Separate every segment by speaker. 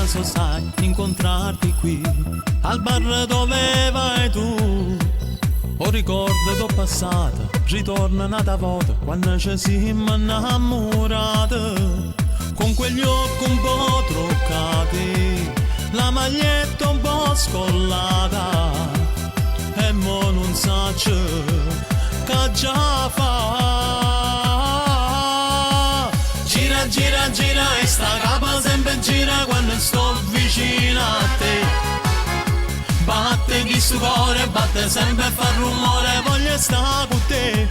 Speaker 1: caso sai incontrarti qui al bar dove vai tu. O ricordo t'ho passata, ritorna nata volta quando ci siamo innamorati. Con quegli occhi un po' truccati, la maglietta un po' scollata, e mo non saccio che già fa. Gira, gira, gira e sta capa sempre gira quando sto vicino a te. Batte chi sto cuore, batte sempre e fa rumore, voglio stare con te.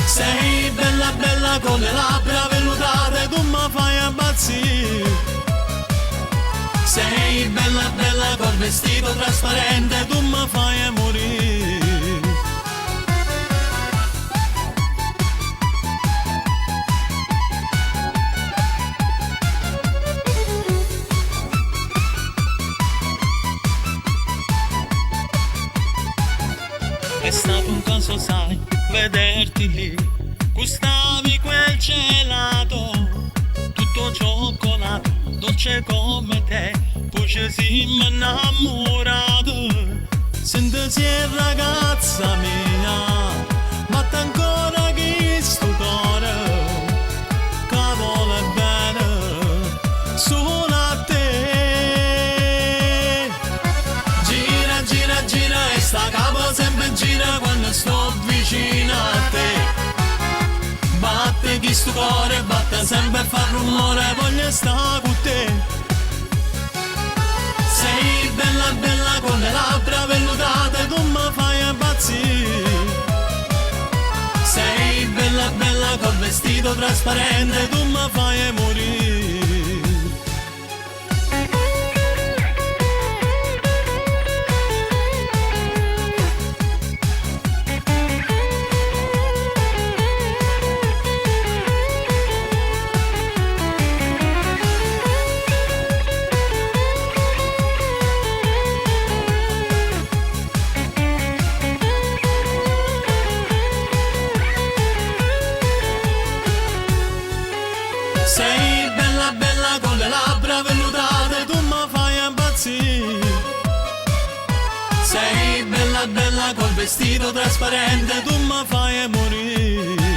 Speaker 1: Sei bella bella con le labbra vellutate, tu mi fai impazzire. Sei bella bella col vestito trasparente, tu mi fai morire. È stato un caso, sai, vederti lì, gustavi quel gelato, tutto cioccolato, dolce come te, poi ci siamo innamorati. Senti se ragazza mia, batte ancora chi sto cuore, che vuole bene solo a te. Gira, gira, gira e sta capo sempre gira quando sto vicino a te. Batte chi sto cuore, batte sempre e fa rumore, voglio stare con te. Sei bella bella con le labbra vellutate, tu mi fai impazzire. Sei bella bella col vestito trasparente, tu mi fai morire. Sei bella bella con le labbra vellutate, tu mi fai impazzire. Sei bella bella col vestito trasparente, tu mi fai morire.